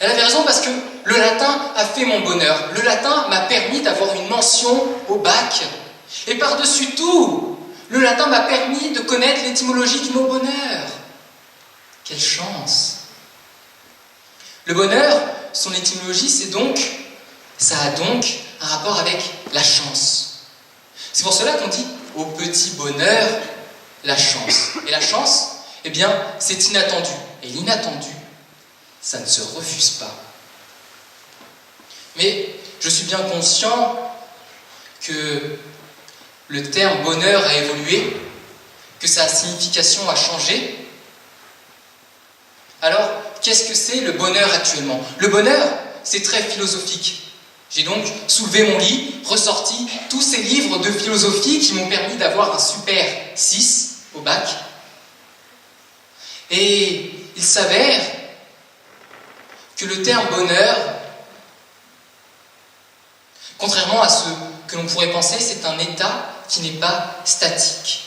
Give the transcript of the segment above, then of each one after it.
Elle avait raison parce que le latin a fait mon bonheur. Le latin m'a permis d'avoir une mention au bac. Et par-dessus tout, le latin m'a permis de connaître l'étymologie du mot bonheur. Quelle chance! Le bonheur, son étymologie, ça a donc un rapport avec la chance. C'est pour cela qu'on dit au petit bonheur la chance. Et la chance, eh bien, c'est inattendu. Et l'inattendu, ça ne se refuse pas. Mais je suis bien conscient que le terme bonheur a évolué, que sa signification a changé. Alors, qu'est-ce que c'est le bonheur actuellement? Le bonheur, c'est très philosophique. J'ai donc soulevé mon lit, ressorti tous ces livres de philosophie qui m'ont permis d'avoir un super 6 au bac. Et il s'avère que le terme bonheur, contrairement à ce que l'on pourrait penser, c'est un état qui n'est pas statique.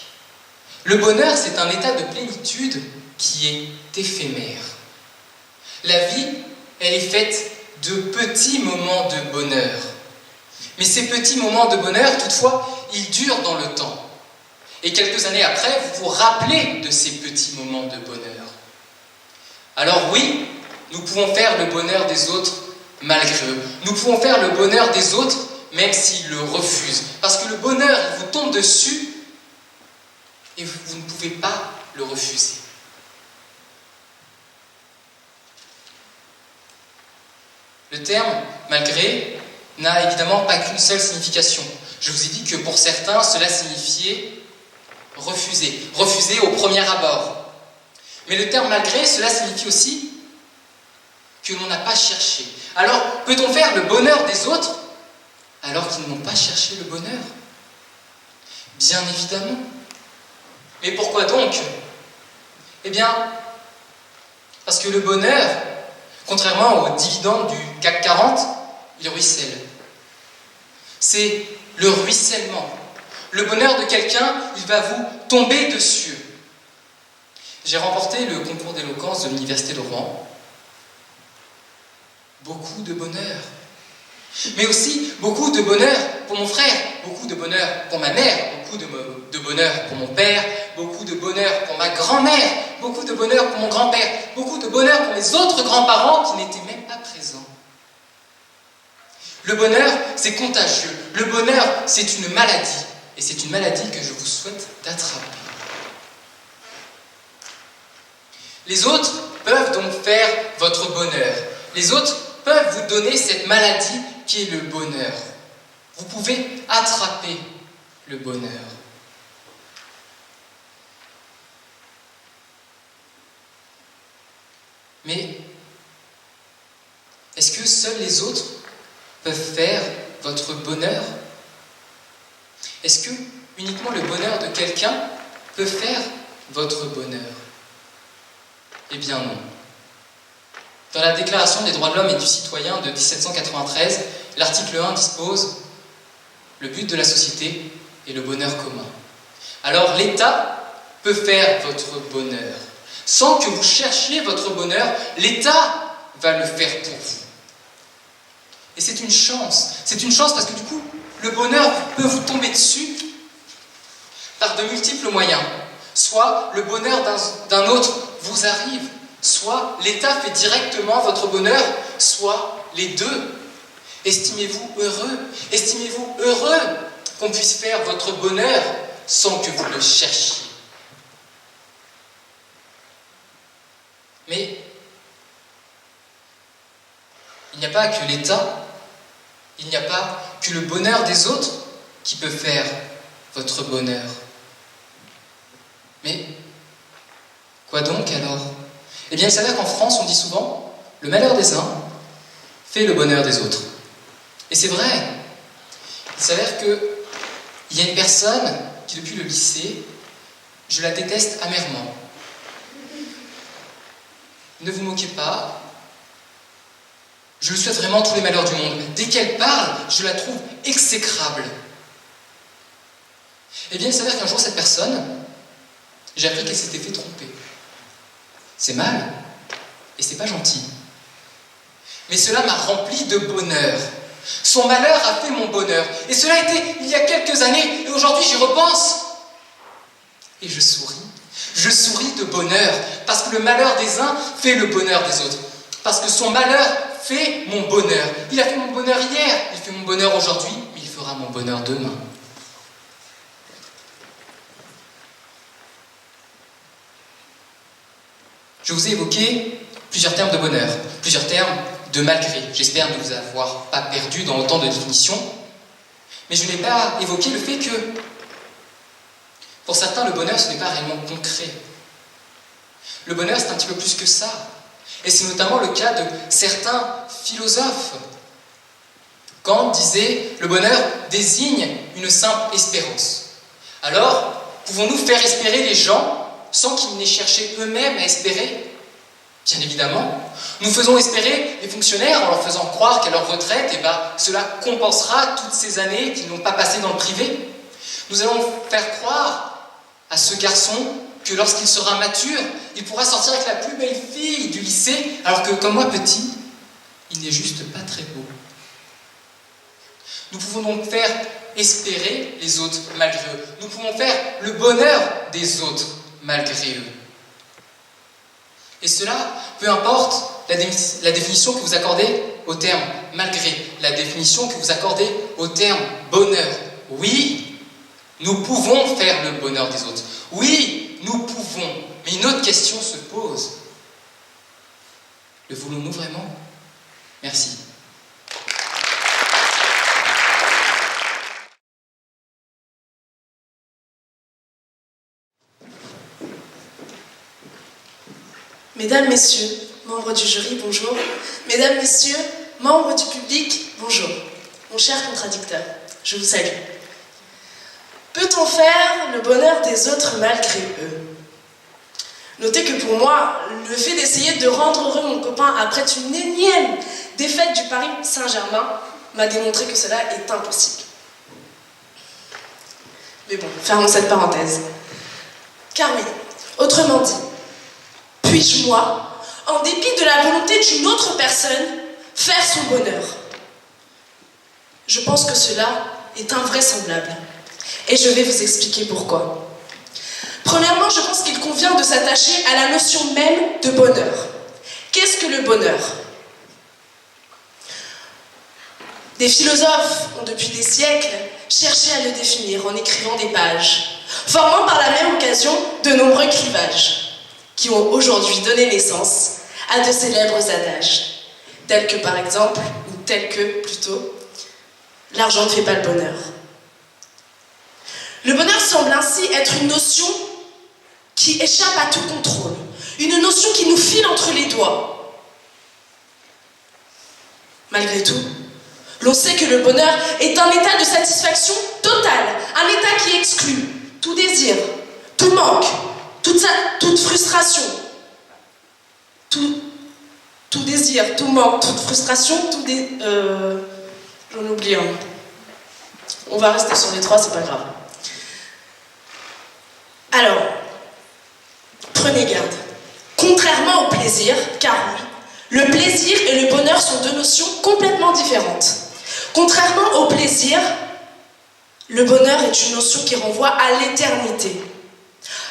Le bonheur, c'est un état de plénitude qui est éphémère. La vie, elle est faite de petits moments de bonheur. Mais ces petits moments de bonheur, toutefois, ils durent dans le temps. Et quelques années après, vous vous rappelez de ces petits moments de bonheur. Alors oui, nous pouvons faire le bonheur des autres malgré eux. Nous pouvons faire le bonheur des autres même s'ils le refusent. Parce que le bonheur, il vous tombe dessus et vous ne pouvez pas le refuser. Le terme « malgré » n'a évidemment pas qu'une seule signification. Je vous ai dit que pour certains, cela signifiait refuser. Refuser au premier abord. Mais le terme « malgré », cela signifie aussi que l'on n'a pas cherché. Alors, peut-on faire le bonheur des autres alors qu'ils n'ont pas cherché le bonheur? Bien évidemment. Mais pourquoi donc? Eh bien, parce que le bonheur, contrairement aux dividendes du CAC 40, il ruisselle. C'est le ruissellement. Le bonheur de quelqu'un, il va vous tomber dessus. J'ai remporté le concours d'éloquence de l'Université de Rouen. Beaucoup de bonheur. Mais aussi beaucoup de bonheur pour mon frère, beaucoup de bonheur pour ma mère, beaucoup de bonheur pour mon père, beaucoup de bonheur pour ma grand-mère, beaucoup de bonheur pour mon grand-père, beaucoup de bonheur pour mes autres grands-parents qui n'étaient même pas présents. Le bonheur, c'est contagieux. Le bonheur, c'est une maladie. Et c'est une maladie que je vous souhaite d'attraper. Les autres peuvent donc faire votre bonheur. Les autres peuvent vous donner cette maladie qui est le bonheur. Vous pouvez attraper le bonheur. Mais est-ce que seuls les autres peuvent faire votre bonheur? Est-ce que uniquement le bonheur de quelqu'un peut faire votre bonheur? Eh bien non. Dans la Déclaration des droits de l'homme et du citoyen de 1793, l'article 1 dispose « Le but de la société est le bonheur commun ». Alors l'État peut faire votre bonheur. Sans que vous cherchiez votre bonheur, l'État va le faire pour vous. Et c'est une chance. C'est une chance parce que du coup, le bonheur peut vous tomber dessus par de multiples moyens. Soit le bonheur d'un autre vous arrive, soit l'État fait directement votre bonheur, soit les deux. Estimez-vous heureux qu'on puisse faire votre bonheur sans que vous le cherchiez. Mais il n'y a pas que l'État, il n'y a pas que le bonheur des autres qui peut faire votre bonheur. Mais quoi donc alors? Eh bien, il s'avère qu'en France, on dit souvent « le malheur des uns fait le bonheur des autres ». Et c'est vrai. Il s'avère qu'il y a une personne qui, depuis le lycée, je la déteste amèrement. Ne vous moquez pas. Je lui souhaite vraiment tous les malheurs du monde. Dès qu'elle parle, je la trouve exécrable. Eh bien, il s'avère qu'un jour, cette personne, j'ai appris qu'elle s'était fait tromper. C'est mal, et c'est pas gentil. mais cela m'a rempli de bonheur. Son malheur a fait mon bonheur. Et cela a été il y a quelques années, et aujourd'hui j'y repense. Et je souris. Je souris de bonheur, parce que le malheur des uns fait le bonheur des autres. Parce que son malheur fait mon bonheur. Il a fait mon bonheur hier, il fait mon bonheur aujourd'hui, mais il fera mon bonheur demain. Je vous ai évoqué plusieurs termes de bonheur, plusieurs termes de malgré. J'espère ne vous avoir pas perdu dans autant de définitions. Mais je n'ai pas évoqué le fait que, pour certains, le bonheur, ce n'est pas réellement concret. Le bonheur, c'est un petit peu plus que ça. Et c'est notamment le cas de certains philosophes. Kant disait « Le bonheur désigne une simple espérance ». Alors, pouvons-nous faire espérer les gens sans qu'ils n'aient cherché eux-mêmes à espérer? Bien évidemment. Nous faisons espérer les fonctionnaires en leur faisant croire qu'à leur retraite, cela compensera toutes ces années qu'ils n'ont pas passées dans le privé. Nous allons faire croire à ce garçon que lorsqu'il sera mature, il pourra sortir avec la plus belle fille du lycée, alors que comme moi petit, il n'est juste pas très beau. Nous pouvons donc faire espérer les autres malgré eux. Nous pouvons faire le bonheur des autres malgré eux. Et cela, peu importe la définition que vous accordez au terme malgré, la définition que vous accordez au terme bonheur. Oui, nous pouvons faire le bonheur des autres. Oui, nous pouvons. Mais une autre question se pose. Le voulons-nous vraiment? Merci. Mesdames, Messieurs, membres du jury, bonjour. Mesdames, Messieurs, membres du public, bonjour. Mon cher contradicteur, je vous salue. Peut-on faire le bonheur des autres malgré eux? Notez que pour moi, le fait d'essayer de rendre heureux mon copain après une énième défaite du Paris Saint-Germain m'a démontré que cela est impossible. Mais bon, fermons cette parenthèse. Car oui, autrement dit, puis-je, moi, en dépit de la volonté d'une autre personne, faire son bonheur? Je pense que cela est invraisemblable. Et je vais vous expliquer pourquoi. Premièrement, je pense qu'il convient de s'attacher à la notion même de bonheur. Qu'est-ce que le bonheur? Des philosophes ont depuis des siècles cherché à le définir en écrivant des pages, formant par la même occasion de nombreux clivages, qui ont aujourd'hui donné naissance à de célèbres adages, tels que par exemple, ou tels que plutôt, l'argent ne fait pas le bonheur. Le bonheur semble ainsi être une notion qui échappe à tout contrôle, une notion qui nous file entre les doigts. Malgré tout, l'on sait que le bonheur est un état de satisfaction totale, un état qui exclut tout désir, tout manque, toute frustration, tout désir, tout manque, toute frustration, j'en oublie un. On va rester sur les trois, c'est pas grave. Alors, prenez garde. Contrairement au plaisir, car oui, le plaisir et le bonheur sont deux notions complètement différentes. Contrairement au plaisir, le bonheur est une notion qui renvoie à l'éternité.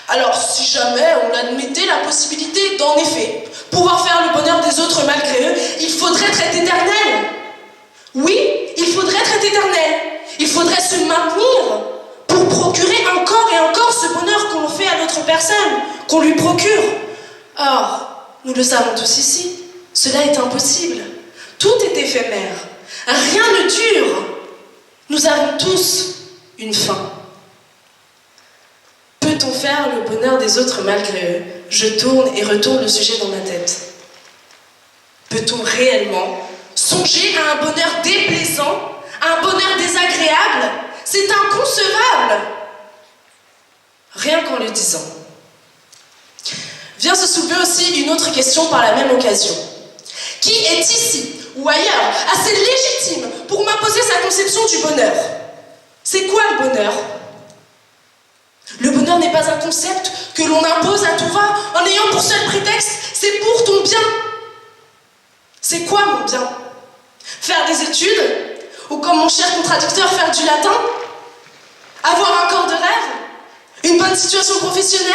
Alors, si jamais on admettait la possibilité d'en effet pouvoir faire le bonheur des autres malgré eux, il faudrait être éternel. Oui, il faudrait être éternel. Il faudrait se maintenir pour procurer encore et encore ce bonheur qu'on fait à l'autre personne, qu'on lui procure. Or, nous le savons tous ici, cela est impossible. Tout est éphémère. Rien ne dure. Nous avons tous une fin. Peut-on faire le bonheur des autres malgré eux? Je tourne et retourne le sujet dans ma tête. Peut-on réellement songer à un bonheur déplaisant, à un bonheur désagréable? C'est inconcevable. Rien qu'en le disant. Vient se soulever aussi une autre question par la même occasion. Qui est ici ou ailleurs assez légitime pour m'imposer sa conception du bonheur? C'est quoi le bonheur? Le bonheur n'est pas un concept que l'on impose à tout va en ayant pour seul prétexte « c'est pour ton bien ». C'est quoi mon bien? Faire des études? Ou comme mon cher contradicteur, faire du latin? Avoir un corps de rêve? Une bonne situation professionnelle?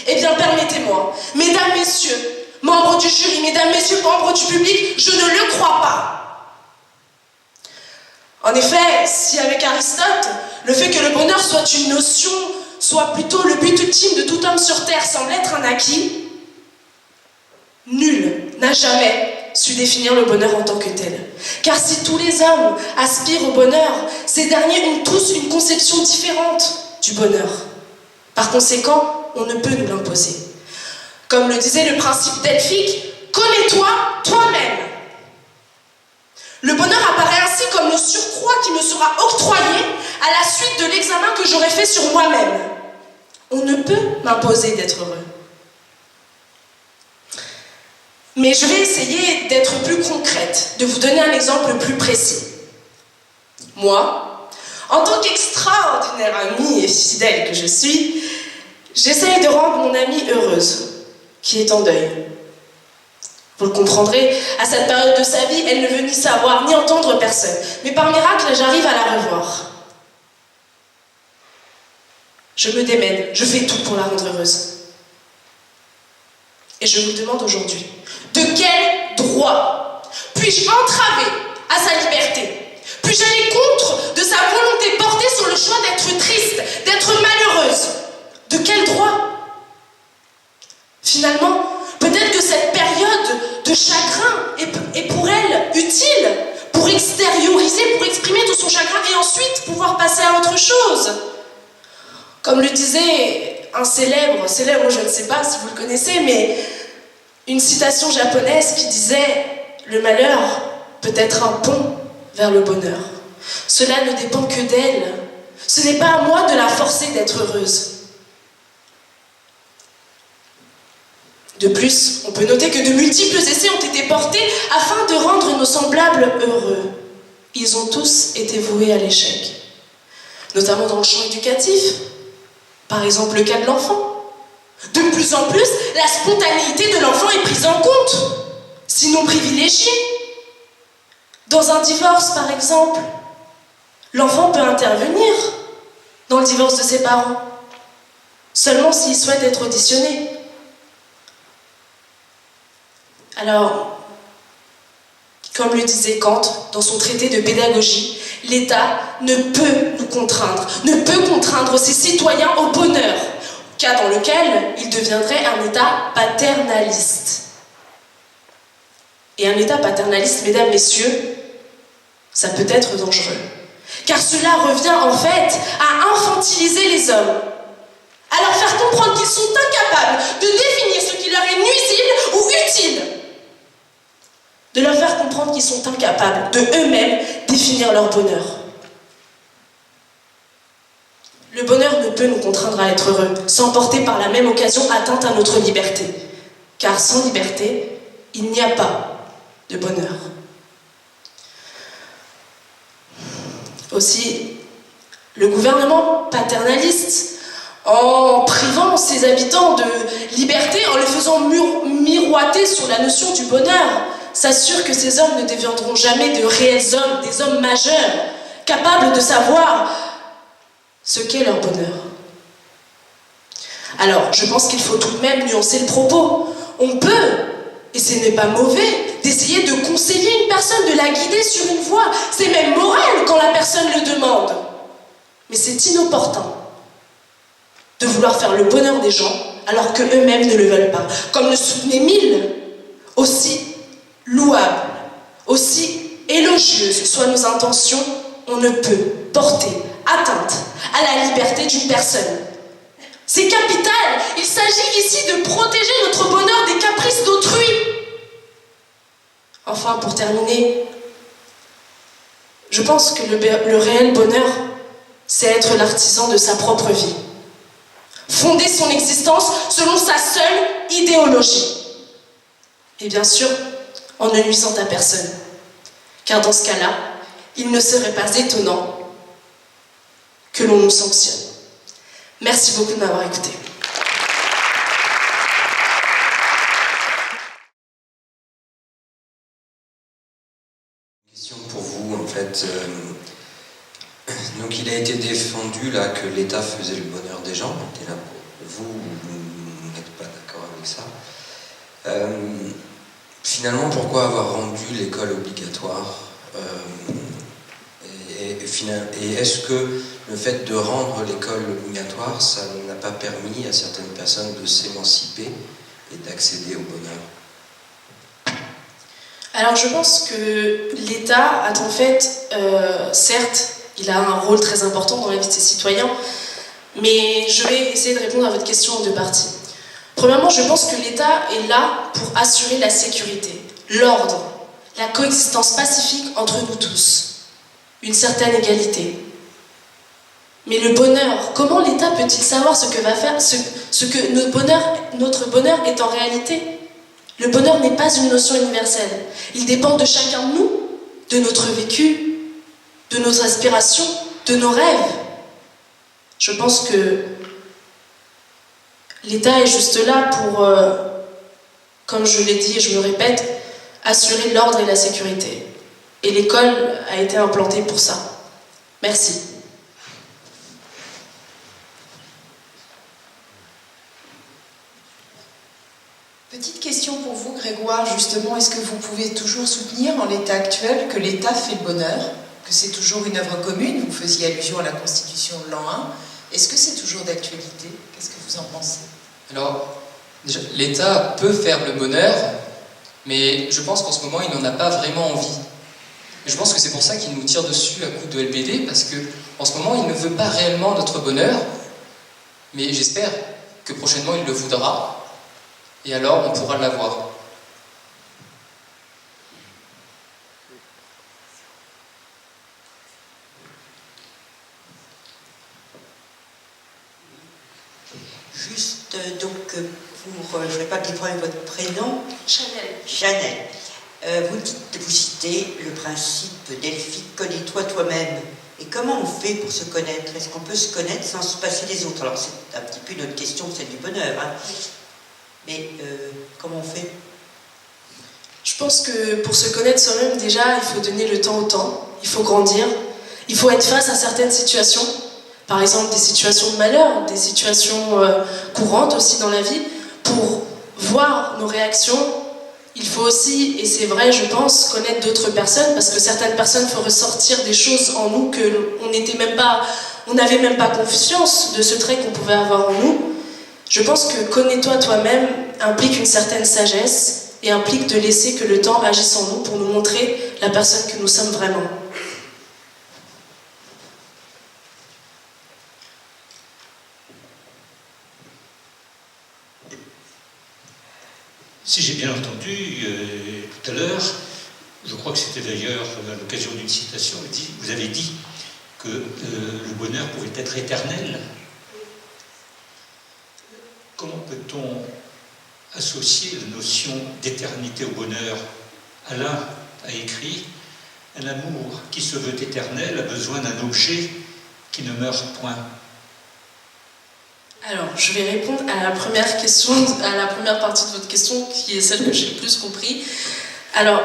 Eh bien, permettez-moi, mesdames, messieurs, membres du jury, mesdames, messieurs, membres du public, je ne le crois pas. En effet, si avec Aristote, le fait que le bonheur soit une notion, soit plutôt le but ultime de tout homme sur Terre semble être un acquis, nul n'a jamais su définir le bonheur en tant que tel. Car si tous les hommes aspirent au bonheur, ces derniers ont tous une conception différente du bonheur. Par conséquent, on ne peut nous l'imposer. Comme le disait le principe delphique, connais-toi toi-même. Le bonheur apparaît ainsi comme le surcroît qui me sera octroyé à la suite de l'examen que j'aurai fait sur moi-même. On ne peut m'imposer d'être heureux. Mais je vais essayer d'être plus concrète, de vous donner un exemple plus précis. Moi, en tant qu'extraordinaire amie et fidèle que je suis, j'essaye de rendre mon amie heureuse, qui est en deuil. Vous le comprendrez, à cette période de sa vie, elle ne veut ni savoir ni entendre personne. Mais par miracle, j'arrive à la revoir. Je me démène, je fais tout pour la rendre heureuse. Et je vous le demande aujourd'hui, de quel droit puis-je entraver à sa liberté? Puis-je aller contre de sa volonté portée sur le choix d'être triste, d'être malheureuse? De quel droit? Finalement, peut-être que cette période de chagrin est pour elle utile pour extérioriser, pour exprimer tout son chagrin et ensuite pouvoir passer à autre chose. Comme le disait un célèbre, je ne sais pas si vous le connaissez, mais une citation japonaise qui disait « Le malheur peut être un pont vers le bonheur. Cela ne dépend que d'elle. Ce n'est pas à moi de la forcer d'être heureuse. » De plus, on peut noter que de multiples essais ont été portés afin de rendre nos semblables heureux. Ils ont tous été voués à l'échec, notamment dans le champ éducatif, par exemple le cas de l'enfant. De plus en plus, la spontanéité de l'enfant est prise en compte, sinon privilégiée. Dans un divorce, par exemple, l'enfant peut intervenir dans le divorce de ses parents, seulement s'il souhaite être auditionné. Alors, comme le disait Kant dans son traité de pédagogie, l'État ne peut nous contraindre, ne peut contraindre ses citoyens au bonheur, cas dans lequel il deviendrait un État paternaliste. Et un État paternaliste, mesdames, messieurs, ça peut être dangereux. Car cela revient en fait à infantiliser les hommes, à leur faire comprendre qu'ils sont incapables de définir ce qui leur est nuisible ou utile, de leur faire comprendre qu'ils sont incapables de eux-mêmes définir leur bonheur. Le bonheur ne peut nous contraindre à être heureux, sans porter par la même occasion atteinte à notre liberté. Car sans liberté, il n'y a pas de bonheur. Aussi, le gouvernement paternaliste, en privant ses habitants de liberté, en les faisant miroiter sur la notion du bonheur, s'assure que ces hommes ne deviendront jamais de réels hommes, des hommes majeurs, capables de savoir ce qu'est leur bonheur. Alors, je pense qu'il faut tout de même nuancer le propos. On peut, et ce n'est pas mauvais, d'essayer de conseiller une personne, de la guider sur une voie. C'est même moral quand la personne le demande. Mais c'est inopportun de vouloir faire le bonheur des gens alors qu'eux-mêmes ne le veulent pas. Comme le soutenaient mille, aussi louables, aussi élogieuses soient nos intentions, on ne peut porter atteinte à la liberté d'une personne. C'est capital. Il s'agit ici de protéger notre bonheur des caprices d'autrui. Enfin, pour terminer, je pense que le réel bonheur, c'est être l'artisan de sa propre vie. Fonder son existence selon sa seule idéologie. Et bien sûr, en ne nuisant à personne. Car dans ce cas-là, il ne serait pas étonnant que l'on nous sanctionne. Merci beaucoup de m'avoir écouté. fait. Donc il a été défendu là que l'État faisait le bonheur des gens. Et là, vous n'êtes pas d'accord avec ça. Finalement, pourquoi avoir rendu l'école obligatoire et est-ce que le fait de rendre l'école obligatoire, ça n'a pas permis à certaines personnes de s'émanciper et d'accéder au bonheur? Alors je pense que l'État a en fait, certes, il a un rôle très important dans la vie de ses citoyens, mais je vais essayer de répondre à votre question en deux parties. Premièrement, je pense que l'État est là pour assurer la sécurité, l'ordre, la coexistence pacifique entre nous tous, une certaine égalité. Mais le bonheur, comment l'État peut-il savoir ce que va faire, ce que notre bonheur est en réalité? Le bonheur n'est pas une notion universelle. Il dépend de chacun de nous, de notre vécu, de nos aspirations, de nos rêves. Je pense que l'État est juste là pour, comme je l'ai dit et je me répète, assurer l'ordre et la sécurité. Et l'école a été implantée pour ça. Merci. Petite question pour vous, Grégoire, justement, est-ce que vous pouvez toujours soutenir en l'état actuel que l'État fait le bonheur, que c'est toujours une œuvre commune? Vous faisiez allusion à la Constitution de l'an 1. Est-ce que c'est toujours d'actualité? Qu'est-ce que vous en pensez? Alors, déjà, l'État peut faire le bonheur, mais je pense qu'en ce moment, il n'en a pas vraiment envie. Et je pense que c'est pour ça qu'il nous tire dessus à coups de LBD, parce qu'en ce moment, il ne veut pas réellement notre bonheur, mais j'espère que prochainement, il le voudra, et alors on pourra l'avoir. Juste, donc, je ne vais pas dévoiler votre prénom. Chanel. Chanel. Vous citez le principe delphique, connais-toi toi-même. Et comment on fait pour se connaître? Est-ce qu'on peut se connaître sans se passer des autres? Alors, c'est un petit peu notre question, celle du bonheur. Hein. Mais comment on fait? Je pense que pour se connaître soi-même, déjà, il faut donner le temps au temps. Il faut grandir. Il faut être face à certaines situations. Par exemple, des situations de malheur, des situations courantes aussi dans la vie. Pour voir nos réactions, il faut aussi, et c'est vrai, je pense, connaître d'autres personnes, parce que certaines personnes font ressortir des choses en nous on n'avait même pas conscience de ce trait qu'on pouvait avoir en nous. Je pense que connais-toi toi-même implique une certaine sagesse et implique de laisser que le temps agisse en nous pour nous montrer la personne que nous sommes vraiment. Si j'ai bien entendu tout à l'heure, je crois que c'était d'ailleurs à l'occasion d'une citation, vous avez dit que le bonheur pouvait être éternel. Comment peut-on associer la notion d'éternité au bonheur? Alain a écrit « Un amour qui se veut éternel a besoin d'un objet qui ne meurt point ». Alors, je vais répondre à la première question, à la première partie de votre question, qui est celle que j'ai le plus compris. Alors,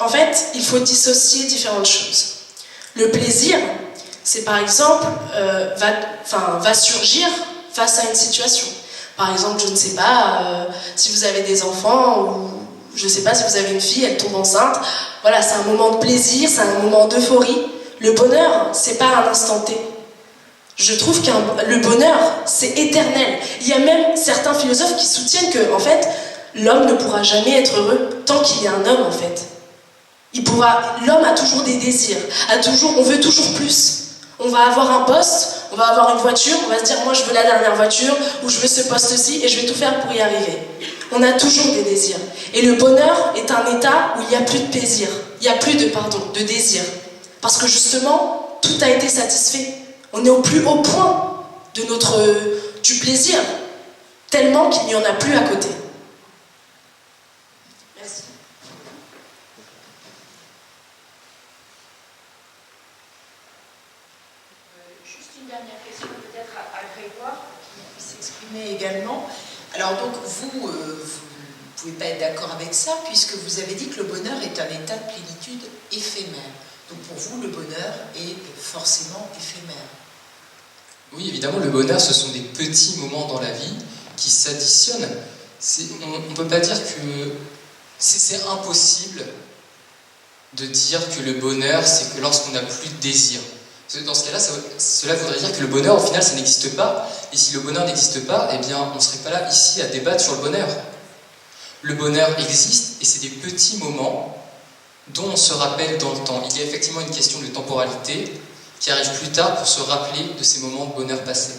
en fait, il faut dissocier différentes choses. Le plaisir, c'est par exemple, va surgir face à une situation. Par exemple, je ne sais pas, si vous avez des enfants, ou je ne sais pas si vous avez une fille, elle tombe enceinte, voilà, c'est un moment de plaisir, c'est un moment d'euphorie. Le bonheur, c'est pas un instant T. Je trouve que le bonheur, c'est éternel. Il y a même certains philosophes qui soutiennent que, en fait, l'homme ne pourra jamais être heureux tant qu'il y a un homme, en fait. L'homme a toujours des désirs, on veut toujours plus. On va avoir un poste, on va avoir une voiture, on va se dire, moi je veux la dernière voiture, ou je veux ce poste-ci, et je vais tout faire pour y arriver. On a toujours des désirs. Et le bonheur est un état où il n'y a plus de plaisir, il n'y a plus de désir. Parce que justement, tout a été satisfait. On est au plus haut point du plaisir, tellement qu'il n'y en a plus à côté. Merci. Juste une dernière question peut-être à Grégoire, qui puisse s'exprimer également. Alors donc vous pouvez pas être d'accord avec ça, puisque vous avez dit que le bonheur est un état de plénitude éphémère. Donc pour vous, le bonheur est forcément éphémère. Oui, évidemment, le bonheur, ce sont des petits moments dans la vie qui s'additionnent. On ne peut pas dire que c'est impossible de dire que le bonheur, c'est que lorsqu'on n'a plus de désir. Dans ce cas-là, cela voudrait dire que le bonheur, au final, ça n'existe pas. Et si le bonheur n'existe pas, eh bien, on ne serait pas là, ici, à débattre sur le bonheur. Le bonheur existe, et c'est des petits moments dont on se rappelle dans le temps. Il y a effectivement une question de temporalité qui arrive plus tard pour se rappeler de ces moments de bonheur passé.